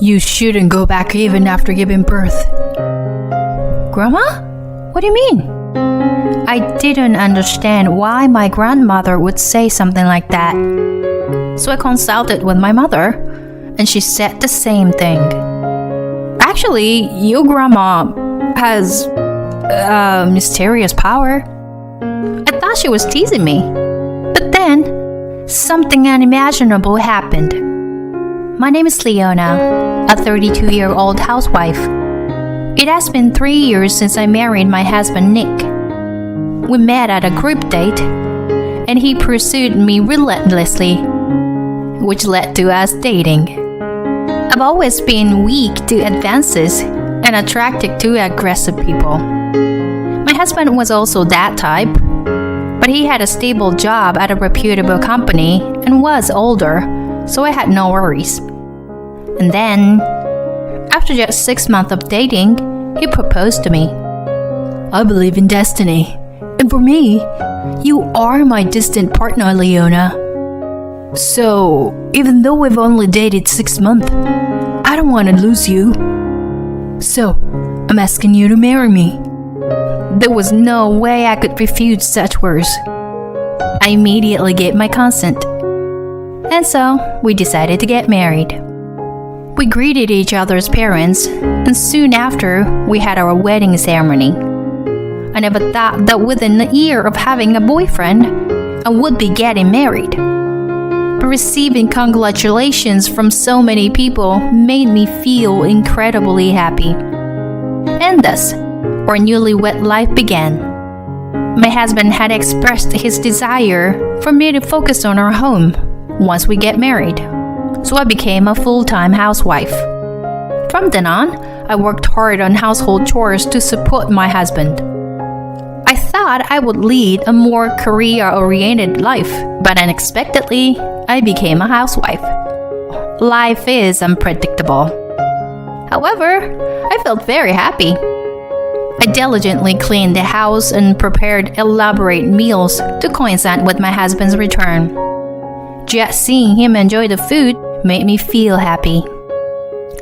You shouldn't go back even after giving birth. Grandma? What do you mean? I didn't understand why my grandmother would say something like that. So I consulted with my mother, and she said the same thing. Actually, your grandma has a mysterious power. I thought she was teasing me. But then, something unimaginable happened. My name is Leona, a 32-year-old housewife. It has been 3 years since I married my husband Nick. We met at a group date, and he pursued me relentlessly, which led to us dating. I've always been weak to advances and attracted to aggressive people. My husband was also that type, but he had a stable job at a reputable company and was older, so I had no worries. And then, after just 6 months of dating, he proposed to me. I believe in destiny. And for me, you are my distant partner, Leona. So, even though we've only dated 6 months, I don't want to lose you. So, I'm asking you to marry me. There was no way I could refuse such words. I immediately gave my consent. And so, we decided to get married. We greeted each other's parents, and soon after, we had our wedding ceremony. I never thought that within a year of having a boyfriend, I would be getting married. But receiving congratulations from so many people made me feel incredibly happy. And thus, our newlywed life began. My husband had expressed his desire for me to focus on our home once we get married, so I became a full-time housewife. From then on, I worked hard on household chores to support my husband. I thought I would lead a more career-oriented life, but unexpectedly, I became a housewife. Life is unpredictable. However, I felt very happy. I diligently cleaned the house and prepared elaborate meals to coincide with my husband's return. Just seeing him enjoy the food made me feel happy.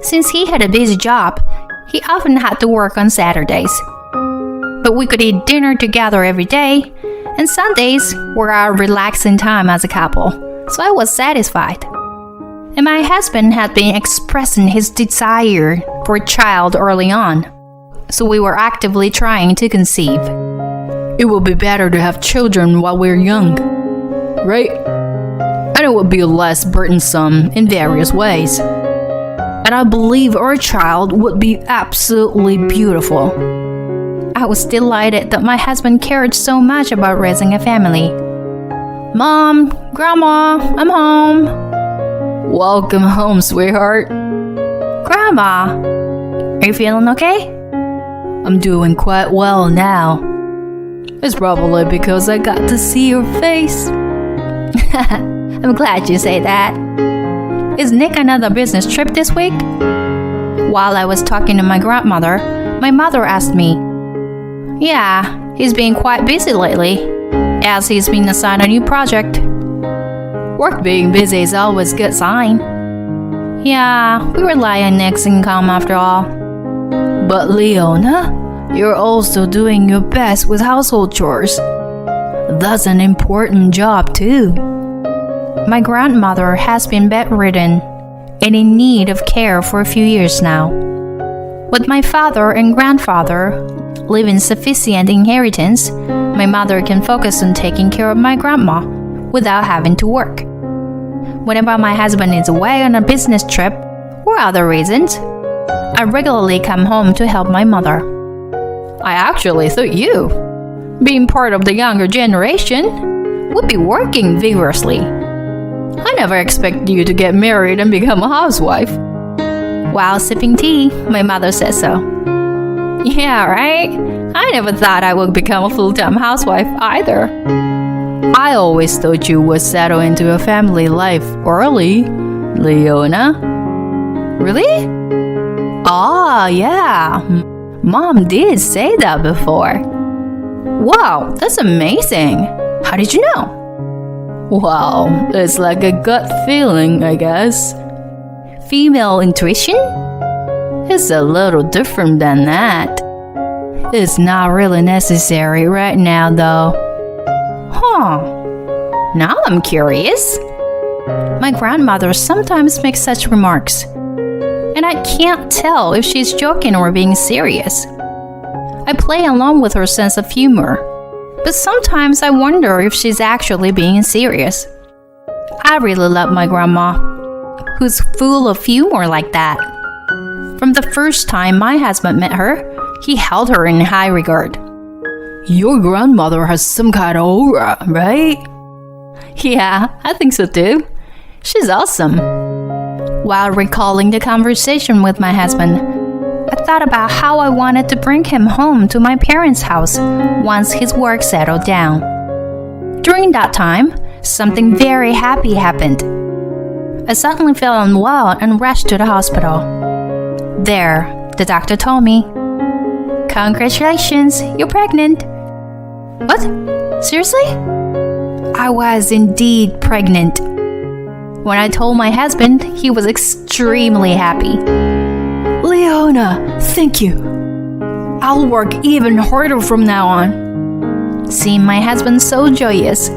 Since he had a busy job, he often had to work on Saturdays. But we could eat dinner together every day, and Sundays were our relaxing time as a couple, so I was satisfied. And my husband had been expressing his desire for a child early on, so we were actively trying to conceive. It will be better to have children while we're young, right? And it will be less burdensome in various ways. And I believe our child would be absolutely beautiful. I was delighted that my husband cared so much about raising a family. Mom, Grandma, I'm home. Welcome home, sweetheart. Grandma, are you feeling okay? I'm doing quite well now. It's probably because I got to see your face. I'm glad you say that. Is Nick another business trip this week? While I was talking to my grandmother, my mother asked me, Yeah, he's been quite busy lately, as he's been assigned a new project. Work being busy is always a good sign. Yeah, we rely on Nick's income after all. But Leona, you're also doing your best with household chores. That's an important job too. My grandmother has been bedridden and in need of care for a few years now. With my father and grandfather leaving sufficient inheritance, my mother can focus on taking care of my grandma without having to work. Whenever my husband is away on a business trip or other reasons, I regularly come home to help my mother. I actually thought you, being part of the younger generation, would be working vigorously. I never expected you to get married and become a housewife. While sipping tea, my mother said so. Yeah, right? I never thought I would become a full-time housewife either. I always thought you would settle into a family life early, Leona. Really? Yeah. Mom did say that before. Wow, that's amazing. How did you know? Well, it's like a gut feeling, I guess. female intuition? It's a little different than that. It's not really necessary right now, though. Now I'm curious. My grandmother sometimes makes such remarks, and I can't tell if she's joking or being serious. I play along with her sense of humor, but sometimes I wonder if she's actually being serious. I really love my grandma, who's full of humor like that. From the first time my husband met her, he held her in high regard. Your grandmother has some kind of aura, right? Yeah, I think so too. She's awesome. While recalling the conversation with my husband, I thought about how I wanted to bring him home to my parents' house once his work settled down. During that time, something very happy happened. I suddenly fell unwell and rushed to the hospital. There, the doctor told me, "Congratulations, you're pregnant." What? Seriously? I was indeed pregnant. When I told my husband, he was extremely happy. "Leona, thank you. I'll work even harder from now on." Seeing my husband so joyous,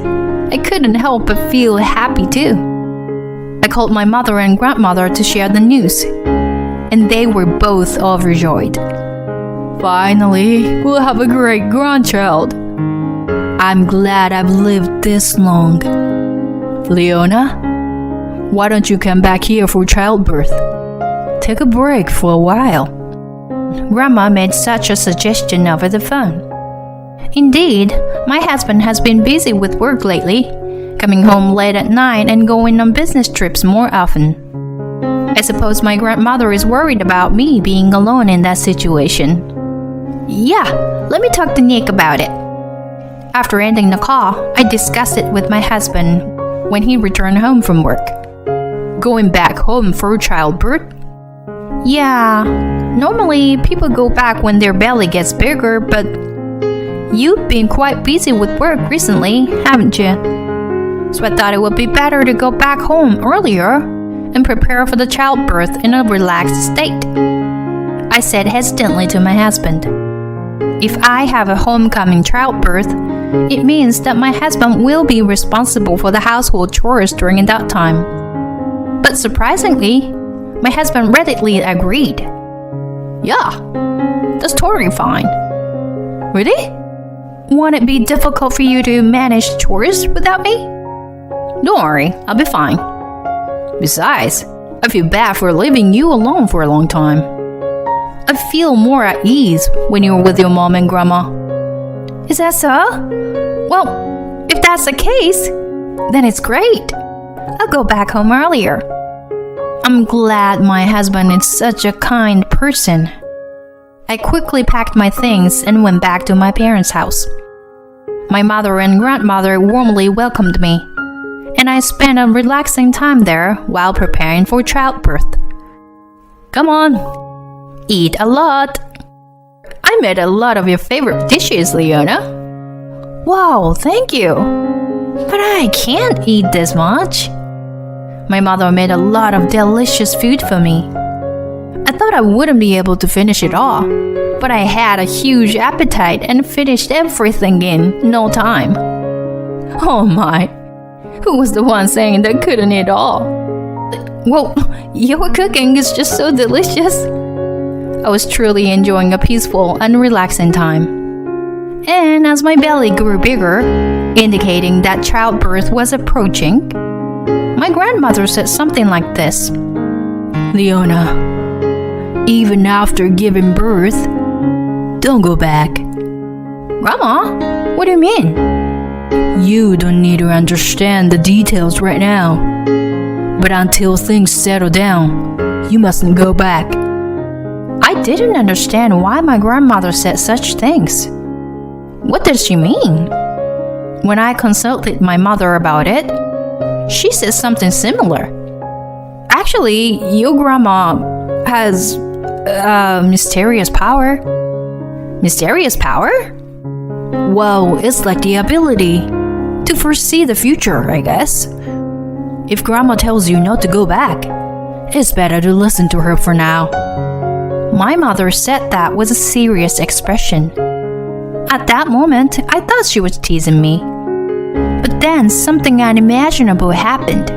I couldn't help but feel happy too. I called my mother and grandmother to share the news, and they were both overjoyed. Finally, we'll have a great grandchild. I'm glad I've lived this long. Leona, why don't you come back here for childbirth? Take a break for a while. Grandma made such a suggestion over the phone. Indeed, my husband has been busy with work lately, coming home late at night and going on business trips more often. I suppose my grandmother is worried about me being alone in that situation. Yeah, let me talk to Nick about it. After ending the call, I discussed it with my husband when he returned home from work. Going back home for childbirth? Yeah, normally people go back when their belly gets bigger, but you've been quite busy with work recently, haven't you? So I thought it would be better to go back home earlier and prepare for the childbirth in a relaxed state. I said hesitantly to my husband, if I have a homecoming childbirth, it means that my husband will be responsible for the household chores during that time. But surprisingly, my husband readily agreed. Yeah, that's totally fine. Really? Won't it be difficult for you to manage chores without me? Don't worry, I'll be fine. Besides, I feel bad for leaving you alone for a long time. I feel more at ease when you're with your mom and grandma. Is that so? Well, if that's the case, then it's great. I'll go back home earlier. I'm glad my husband is such a kind person. I quickly packed my things and went back to my parents' house. My mother and grandmother warmly welcomed me, and I spent a relaxing time there while preparing for childbirth. Come on, eat a lot. I made a lot of your favorite dishes, Leona. Wow, thank you. But I can't eat this much. My mother made a lot of delicious food for me. I thought I wouldn't be able to finish it all, but I had a huge appetite and finished everything in no time. Oh my, who was the one saying they couldn't eat all? Well, your cooking is just so delicious. I was truly enjoying a peaceful and relaxing time. And as my belly grew bigger, indicating that childbirth was approaching, my grandmother said something like this. Leona, even after giving birth, don't go back. Grandma, what do you mean? You don't need to understand the details right now. But until things settle down, you mustn't go back. I didn't understand why my grandmother said such things. What did she mean? When I consulted my mother about it, she said something similar. Actually, your grandma has mysterious power. Mysterious power? Well, it's like the ability to foresee the future, I guess. If grandma tells you not to go back, it's better to listen to her for now. My mother said that with a serious expression. At that moment, I thought she was teasing me. But then something unimaginable happened.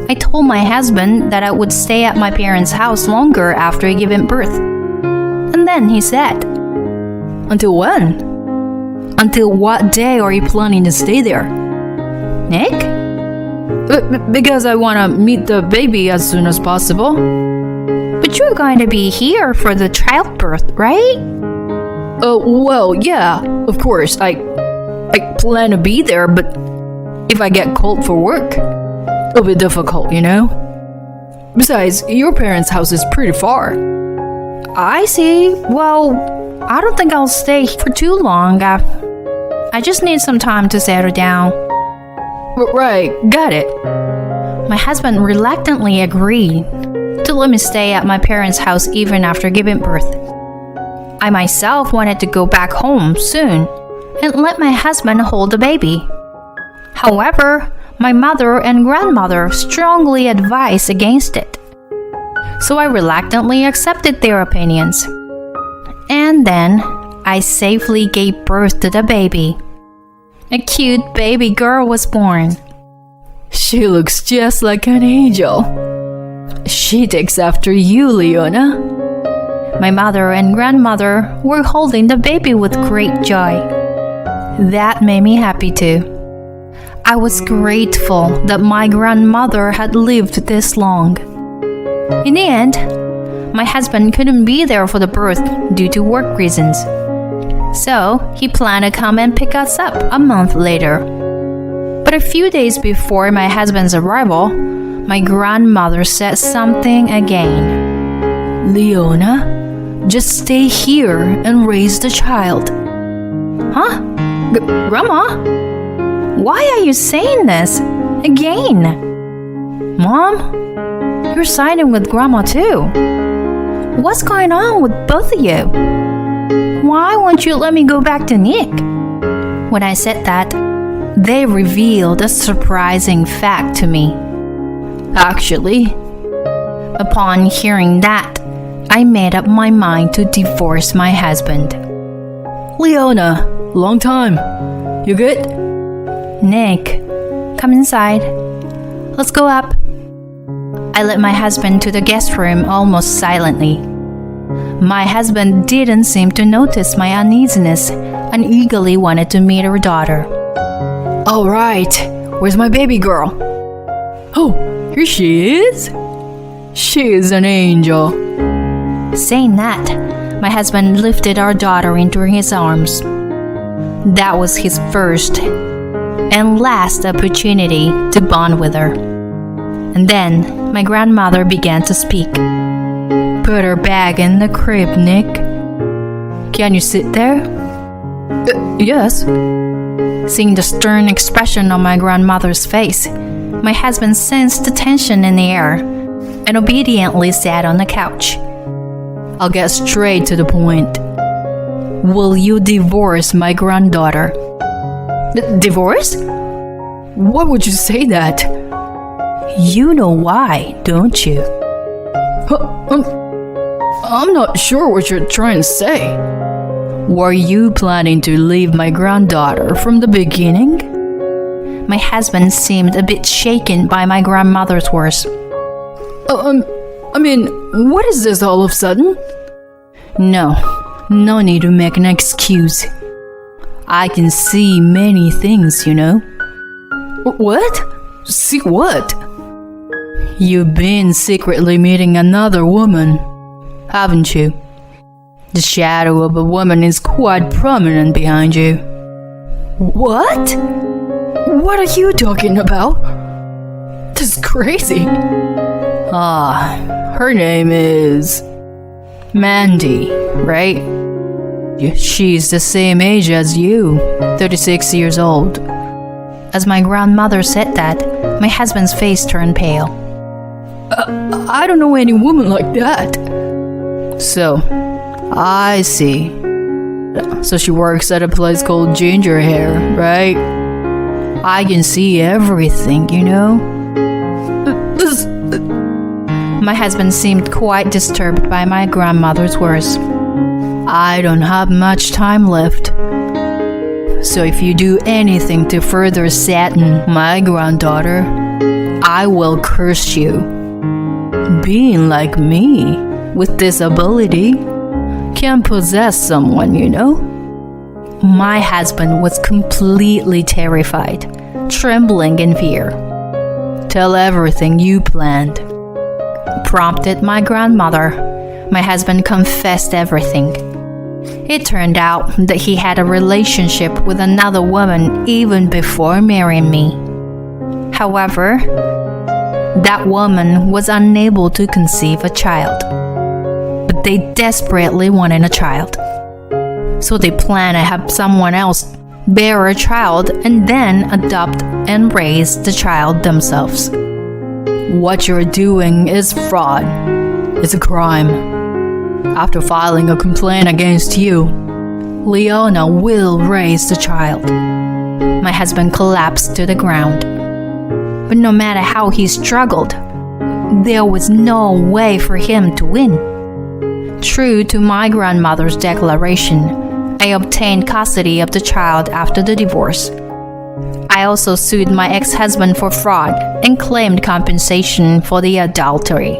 I told my husband that I would stay at my parents' house longer after giving birth. And then he said, Until when? Until what day are you planning to stay there? Nick? Because I want to meet the baby as soon as possible. But you're going to be here for the childbirth, right? Well, yeah, of course. I plan to be there, but if I get called for work, it'll be difficult, you know? Besides, your parents' house is pretty far. I see. Well, I don't think I'll stay for too long. I just need some time to settle down. Right, got it. My husband reluctantly agreed to let me stay at my parents' house even after giving birth. I myself wanted to go back home soon and let my husband hold the baby. However, my mother and grandmother strongly advised against it. So I reluctantly accepted their opinions. And then I safely gave birth to the baby. A cute baby girl was born. She looks just like an angel. She takes after you, Leona. My mother and grandmother were holding the baby with great joy. That made me happy too. I was grateful that my grandmother had lived this long. In the end, my husband couldn't be there for the birth due to work reasons. So he planned to come and pick us up a month later. But a few days before my husband's arrival, my grandmother said something again. Leona, just stay here and raise the child. Huh? Grandma? Why are you saying this again? Mom? You're siding with Grandma too. What's going on with both of you? Why won't you let me go back to Nick? When I said that, they revealed a surprising fact to me. Actually, upon hearing that, I made up my mind to divorce my husband. Leona, long time. You good? Nick, come inside. Let's go up. I led my husband to the guest room almost silently. My husband didn't seem to notice my uneasiness and eagerly wanted to meet her daughter. All right, where's my baby girl? Oh, here she is. She is an angel. Saying that, my husband lifted our daughter into his arms. That was his first and last opportunity to bond with her. And then my grandmother began to speak. Put her back in the crib, Nick. Can you sit there? Yes. Seeing the stern expression on my grandmother's face, my husband sensed the tension in the air and obediently sat on the couch. I'll get straight to the point. Will you divorce my granddaughter? Divorce? Why would you say that? You know why, don't you? I'm not sure what you're trying to say. Were you planning to leave my granddaughter from the beginning? My husband seemed a bit shaken by my grandmother's words. I mean, what is this all of a sudden? No need to make an excuse. I can see many things, you know. What? See what? You've been secretly meeting another woman, haven't you? The shadow of a woman is quite prominent behind you. What? What are you talking about? This is crazy. Her name is Mandy, right? She's the same age as you, 36 years old. As my grandmother said that, my husband's face turned pale. I don't know any woman like that. So, I see. So she works at a place called Ginger Hair, right? I can see everything, you know? My husband seemed quite disturbed by my grandmother's words. I don't have much time left. So if you do anything to further sadden my granddaughter, I will curse you. Being like me, with this ability, can possess someone, you know? My husband was completely terrified, trembling in fear. Tell everything you planned, prompted my grandmother. My husband confessed everything. It turned out that he had a relationship with another woman even before marrying me. However, that woman was unable to conceive a child, but they desperately wanted a child. So they planned to have someone else bear a child and then adopt and raise the child themselves. What you're doing is fraud. It's a crime. After filing a complaint against you, Leona will raise the child. My husband collapsed to the ground. But no matter how he struggled, there was no way for him to win. True to my grandmother's declaration, I obtained custody of the child after the divorce. I also sued my ex-husband for fraud and claimed compensation for the adultery.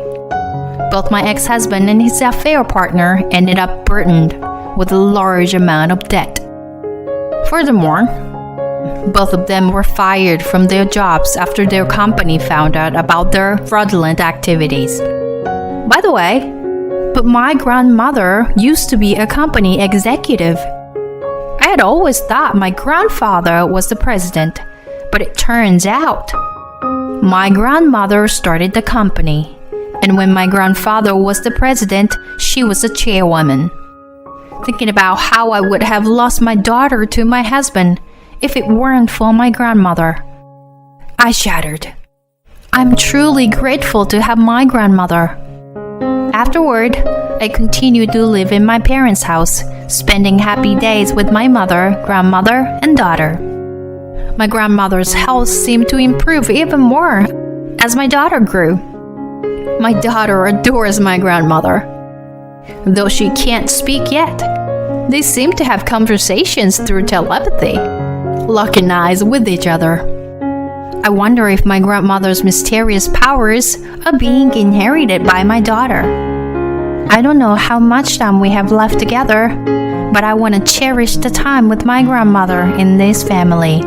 Both my ex-husband and his affair partner ended up burdened with a large amount of debt. Furthermore, both of them were fired from their jobs after their company found out about their fraudulent activities. By the way, but my grandmother used to be a company executive. I had always thought my grandfather was the president, but it turns out my grandmother started the company. And when my grandfather was the president, she was the chairwoman. Thinking about how I would have lost my daughter to my husband if it weren't for my grandmother, I shattered. I'm truly grateful to have my grandmother. Afterward, I continued to live in my parents' house, spending happy days with my mother, grandmother, and daughter. My grandmother's health seemed to improve even more as my daughter grew. My daughter adores my grandmother. Though she can't speak yet, they seem to have conversations through telepathy, locking eyes with each other. I wonder if my grandmother's mysterious powers are being inherited by my daughter. I don't know how much time we have left together, but I want to cherish the time with my grandmother in this family.